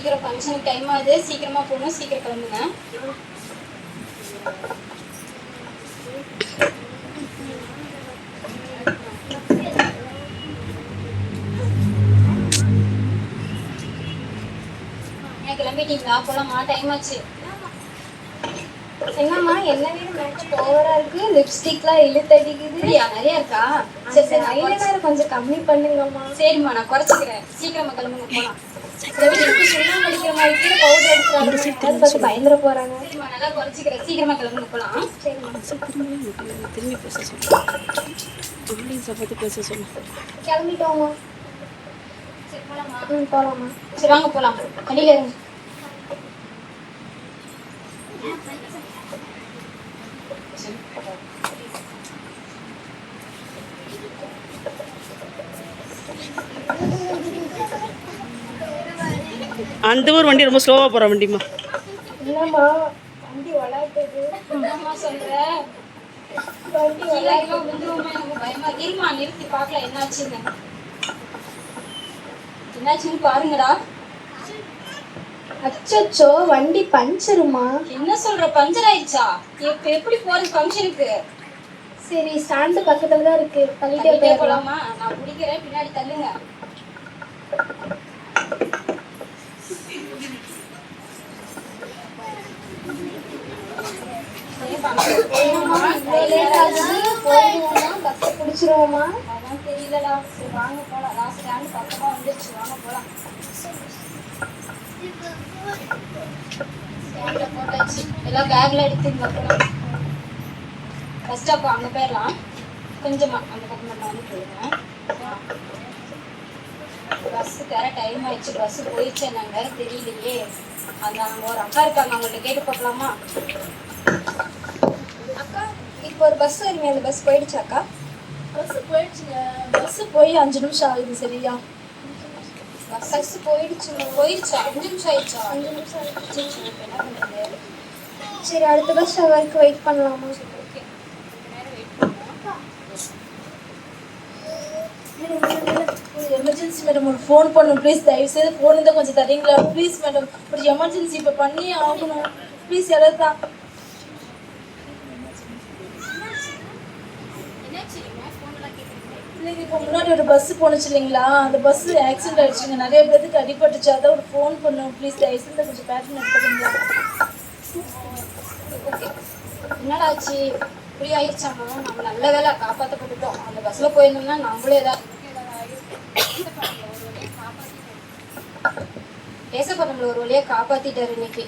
சீக்கிரம் ஃபங்க்ஷனுக்கு டைம் ஆகுது, சீக்கிரமா போகணும், சீக்கிரம் கிளம்புங்க. கிளம்பிட்டீங்களா? போலாமா? டைம் ஆச்சு. என்னம்மா என்ன வீடு மேக்கப் ஓவரா இருக்கு, லிப்ஸ்டிக்லாம் இழுத்தடிக்குது. நிறைய இருக்கா? சரி ஐலைனர் கொஞ்சம் கம்மி பண்ணுங்கம்மா. சரிம்மா, நான் குறைச்சிக்கிறேன். சீக்கிரமா கிளம்புங்க, போலாம். சுண்ணாம்பு அடிக்கிற மாதிரி கூட பவுடர் அடிக்கிறாங்க, பார்த்து பயந்துட போறாங்க. சரிம்மா, நல்லா குறைச்சிக்கிறேன். சீக்கிரமா கிளம்புங்க, போலாம். சரிம்மா. திரும்பி பேச சொல்லு, பேச சொல்லு. கிளம்பிட்டோம்மா. சரி போலாமா? போலாமா. சரி வாங்க போலாம். வண்டியில இருங்க. அந்த ஒரு வண்டி ரொம்ப ஸ்லோவாக போகிற வண்டிம்மா. என்னம்மா வண்டி வளாட்டுது? என்னம்மா சொல்ற? வண்டி வளாட்டு விழுந்துருவோமே, எனக்கு பயமா. இருமா, நிறுத்தி பார்க்கலாம் என்னாச்சுன்னு. என்னாச்சுன்னு பாருங்கடா. அச்சச்சோ, வண்டி பஞ்சருமா? என்ன சொல்ற? பஞ்சர் ஆயிடுச்சா? இப்ப எப்படி போறது ஃபங்க்ஷனுக்கு? சரி, ஸ்டாண்டு பக்கத்துல தான் இருக்கு, தள்ளிட்டே போலாமா? நான் பிடிக்கிறேன், பின்னாடி தள்ளுங்க. பஸ் பிடிச்சிருவோமா? அதான் தெரியலடா. சரி வாங்க போலாம். லாஸ்ட் ஸ்டாண்ட் பக்கமா வந்துருச்சு, வாங்க போலாம். ஸ்டாண்ட்ல போட்டாச்சு. எல்லாம் பேக்ல எடுத்துங்க போலாம். பஸ் ஸ்டாப் அங்க போயிடலாம். கொஞ்சமா அந்த பக்கம் மட்டும் வந்து போயிருங்க. பஸ்ஸுக்கு வேற டைம் ஆயிடுச்சு. பஸ் போயிடுச்சு என்னன்னு வேற தெரியலையே. அந்த அங்க ஒரு அக்கா இருக்காங்க, அவங்கள்ட்ட கேட்டு பார்க்கலாமா? அக்கா, இப்போ ஒரு பஸ் வருங்க, அந்த பஸ் போயிடுச்சாக்கா? பஸ் போயிடுச்சுங்க. பஸ் போய் 5 நிமிஷம் ஆகுது. சரியா? பஸ் போயிடுச்சுங்க. போயிடுச்சா? 5 நிமிஷம் ஆயிடுச்சா? 5 நிமிஷம் ஆயிடுச்சு. சரி, இப்போ என்ன பண்றது? சரி, அடுத்த பஸ் வரைக்கும் வெயிட் பண்ணலாமா? ஓகே, நேரம் வெயிட் பண்ணுவோம். எமர்ஜென்சி மேடம், ஒரு ஃபோன் பண்ணும் ப்ளீஸ். தயவுசெய்து ஃபோன் இருந்தால் கொஞ்சம் தரீங்களா ப்ளீஸ் மேடம்? ஒரு எமர்ஜென்சி இப்போ பண்ணியே ஆகணும் ப்ளீஸ். யாராவது தான். இல்லைங்க, இப்போ முன்னாடி ஒரு பஸ் போணுச்சு இல்லைங்களா, அந்த பஸ் ஆக்சிடென்ட் ஆயிடுச்சுங்க, நிறைய பேருக்கு அடிபட்டுச்சு. அதான் ஒரு ஃபோன் பண்ணும் ப்ளீஸ். தயவுசெய்து கொஞ்சம் பேட்டர்ன் எடுத்துக்கிறீங்களா? ஓகே, என்னடா ஆச்சு? இப்படி ஆயிடுச்சாமா? நம்ம நல்ல வேலை காப்பாற்றப்பட்டுட்டோம். அந்த பஸ்ல போயிருந்தோம்னா நம்மளே ஏதாவது பேசப்பட்ட நம்மள ஒரு வழியா காப்பாத்திட்டாரு இன்னைக்கு.